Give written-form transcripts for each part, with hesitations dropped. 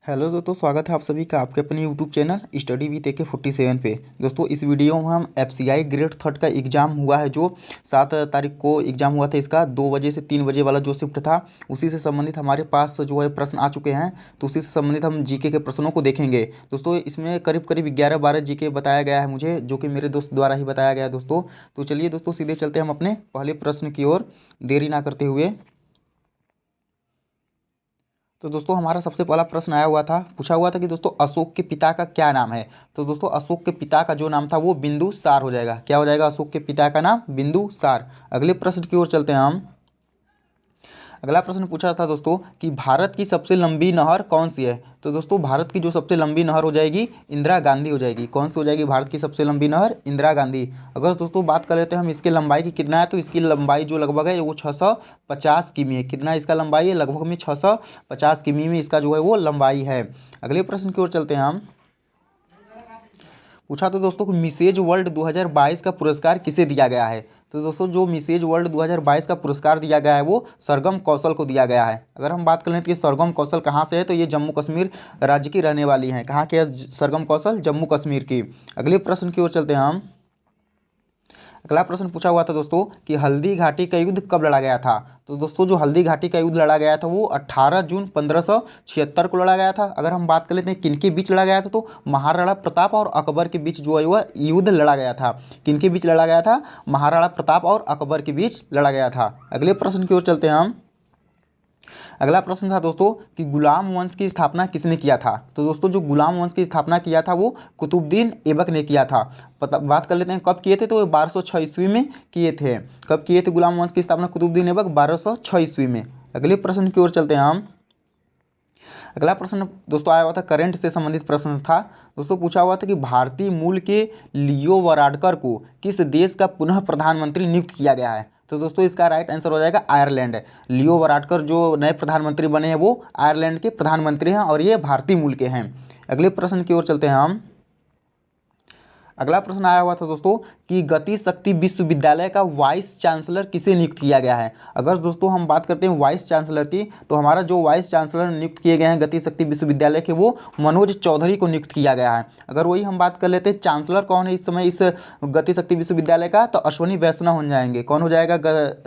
Hello दोस्तों, स्वागत है आप सभी का आपके अपने YouTube channel study with AK47 पे। दोस्तों इस वीडियो में हम FCI ग्रेड थर्ड का एग्ज़ाम हुआ है जो 7 तारीख को एग्ज़ाम हुआ था। इसका 2 बजे से 3 बजे वाला जो शिफ्ट था उसी से संबंधित हमारे पास जो है प्रश्न आ चुके हैं। तो उसी से संबंधित हम जीके के प्रश्नों को देखेंगे। दोस्तों इसमें करीब करीब 11-12 जीके बताया गया है मुझे, जो कि मेरे दोस्त द्वारा ही बताया गया है दोस्तों। तो चलिए दोस्तों सीधे चलते हैं हम अपने पहले प्रश्न की ओर, देरी ना करते हुए। तो दोस्तों हमारा सबसे पहला प्रश्न आया हुआ था, पूछा हुआ था कि दोस्तों अशोक के पिता का क्या नाम है। तो दोस्तों अशोक के पिता का जो नाम था वो बिंदुसार हो जाएगा। क्या हो जाएगा? अशोक के पिता का नाम बिंदुसार। अगले प्रश्न की ओर चलते हैं हम। अगला प्रश्न पूछा था दोस्तों कि भारत की सबसे लंबी नहर कौन सी है। तो दोस्तों भारत की जो सबसे लंबी नहर हो जाएगी इंदिरा गांधी हो जाएगी। कौन सी हो जाएगी भारत की सबसे लंबी नहर? इंदिरा गांधी। अगर दोस्तों बात कर लेते हैं हम इसकी लंबाई की कितना है, तो इसकी लंबाई जो लगभग है वो 650 किमी है। कितना इसका लंबाई है? लगभग में 650 किमी में इसका जो है वो लंबाई है। अगले प्रश्न की ओर चलते हैं हम। पूछा तो दोस्तों कि मिसेज वर्ल्ड 2022 का पुरस्कार किसे दिया गया है। तो दोस्तों जो मिसेज वर्ल्ड 2022 का पुरस्कार दिया गया है वो सरगम कौशल को दिया गया है। अगर हम बात करें तो ये सरगम कौशल कहाँ से है, तो ये जम्मू कश्मीर राज्य की रहने वाली हैं। कहाँ के है सरगम कौशल? जम्मू कश्मीर की। अगले प्रश्न की ओर चलते हैं हम। अगला प्रश्न पूछा हुआ था दोस्तों कि हल्दी घाटी का युद्ध कब लड़ा गया था। तो दोस्तों जो हल्दी घाटी का युद्ध लड़ा गया था वो 18 जून 1576 को लड़ा गया था। अगर हम बात कर लेते हैं किनके बीच लड़ा गया था, तो महाराणा प्रताप और अकबर के बीच जो है वह युद्ध लड़ा गया था। किनके बीच लड़ा गया था? महाराणा प्रताप और अकबर के बीच लड़ा गया था। अगले प्रश्न की ओर चलते हैं हम। अगला प्रश्न था दोस्तों कि गुलाम वंश की स्थापना किसने किया था। तो दोस्तों जो गुलाम वंश की स्थापना किया था वो कुतुबुद्दीन ऐबक ने किया था। बात कर लेते हैं कब किए थे, तो 1206 ईस्वी में किए थे। कब किए थे गुलाम वंश की स्थापना कुतुबुद्दीन ऐबक? 1206 ईस्वी में। अगले प्रश्न की ओर चलते हैं हम। अगला प्रश्न दोस्तों आया हुआ था, करंट से संबंधित प्रश्न था। दोस्तों पूछा हुआ था कि भारतीय मूल के लियो वराडकर को किस देश का पुनः प्रधानमंत्री नियुक्त किया गया है। तो दोस्तों इसका राइट आंसर हो जाएगा आयरलैंड। लियो वराडकर जो नए प्रधानमंत्री बने हैं वो आयरलैंड के प्रधानमंत्री हैं और ये भारतीय मूल के हैं। अगले प्रश्न की ओर चलते हैं हम। अगला प्रश्न आया हुआ था दोस्तों कि गति शक्ति विश्वविद्यालय का वाइस चांसलर किसे नियुक्त किया गया है। अगर दोस्तों हम बात करते हैं वाइस चांसलर की, तो हमारा जो वाइस चांसलर नियुक्त किए गए हैं गति शक्ति विश्वविद्यालय के, वो मनोज चौधरी को नियुक्त किया गया है। अगर वही हम बात कर लेते हैं चांसलर कौन है इस समय इस गति शक्ति विश्वविद्यालय का, तो अश्वनी वैष्णव हो जाएंगे। कौन हो जाएगा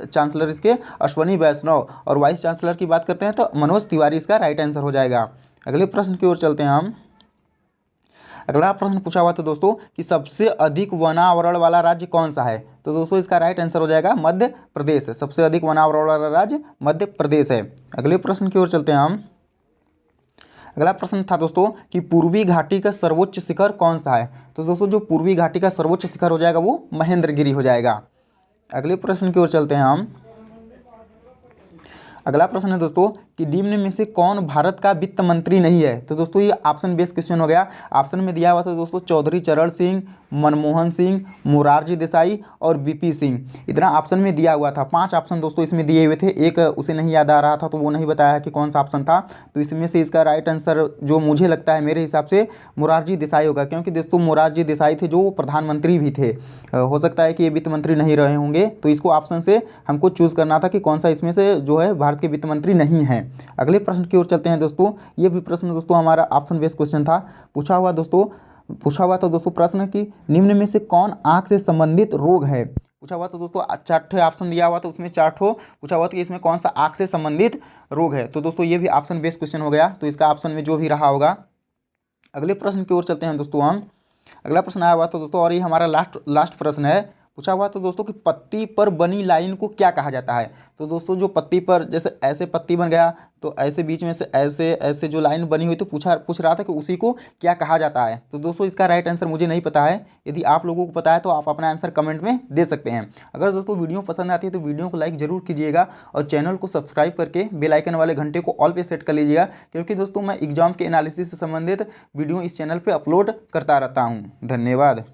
चांसलर इसके? अश्वनी वैष्णव। और वाइस चांसलर की बात करते हैं तो मनोज तिवारी इसका राइट आंसर हो जाएगा। अगले प्रश्न की ओर चलते हैं हम। अगला प्रश्न पूछा हुआ था दोस्तों कि सबसे अधिक वनावरण वाला राज्य कौन सा है। तो दोस्तों इसका राइट आंसर हो जाएगा मध्य प्रदेश। सबसे अधिक वनावरण वाला राज्य मध्य प्रदेश है। अगले प्रश्न की ओर चलते हैं हम। अगला प्रश्न था दोस्तों कि पूर्वी घाटी का सर्वोच्च शिखर कौन सा है। तो दोस्तों जो पूर्वी घाटी का सर्वोच्च शिखर हो जाएगा वो महेंद्रगिरी हो जाएगा। अगले प्रश्न की ओर चलते हैं हम। अगला प्रश्न है दोस्तों कि निम्न में से कौन भारत का वित्त मंत्री नहीं है। तो दोस्तों ये ऑप्शन बेस्ड क्वेश्चन हो गया। ऑप्शन में दिया हुआ था दोस्तों चौधरी चरण सिंह, मनमोहन सिंह, मोरारजी देसाई और बीपी सिंह। इतना ऑप्शन में दिया हुआ था। 5 ऑप्शन दोस्तों इसमें दिए हुए थे। एक उसे नहीं याद आ रहा था तो वो नहीं बताया कि कौन सा ऑप्शन था। तो इसमें से इसका राइट आंसर जो मुझे लगता है मेरे हिसाब से मोरारजी देसाई होगा, क्योंकि दोस्तों मोरारजी देसाई थे जो प्रधानमंत्री भी थे। हो सकता है कि ये वित्त मंत्री नहीं रहे होंगे, तो इसको ऑप्शन से हमको चूज़ करना था कि कौन सा इसमें से जो है भारत के वित्त मंत्री नहीं है। अगले प्रश्न की ओर चलते हैं दोस्तों। ये भी प्रश्न दोस्तों हमारा ऑप्शन बेस्ड क्वेश्चन था। पूछा हुआ था दोस्तों प्रश्न कि निम्न में से कौन आंख से संबंधित रोग है। पूछा हुआ था दोस्तों 4 ऑप्शन दिया हुआ था, उसमें 4 पूछा हुआ था कि इसमें कौन सा आंख से संबंधित रोग है। तो दोस्तों ये भी ऑप्शन बेस्ड क्वेश्चन हो गया, तो इसका ऑप्शन में जो भी रहा होगा। अगले प्रश्न की ओर चलते हैं दोस्तों हम। अगला प्रश्न आया हुआ था दोस्तों, और ये हमारा लास्ट प्रश्न है। पूछा हुआ तो दोस्तों कि पत्ती पर बनी लाइन को क्या कहा जाता है। तो दोस्तों जो पत्ती पर जैसे ऐसे पत्ती बन गया तो ऐसे बीच में से ऐसे ऐसे जो लाइन बनी हुई तो पूछ रहा था कि उसी को क्या कहा जाता है। तो दोस्तों इसका राइट आंसर मुझे नहीं पता है। यदि आप लोगों को पता है तो आप अपना आंसर कमेंट में दे सकते हैं। अगर दोस्तों वीडियो पसंद आती है तो वीडियो को लाइक जरूर कीजिएगा और चैनल को सब्सक्राइब करके बेल आइकन वाले घंटे को ऑल पे सेट कर लीजिएगा, क्योंकि दोस्तों मैं एग्जाम के एनालिसिस से संबंधित वीडियो इस चैनल पर अपलोड करता रहता हूँ। धन्यवाद।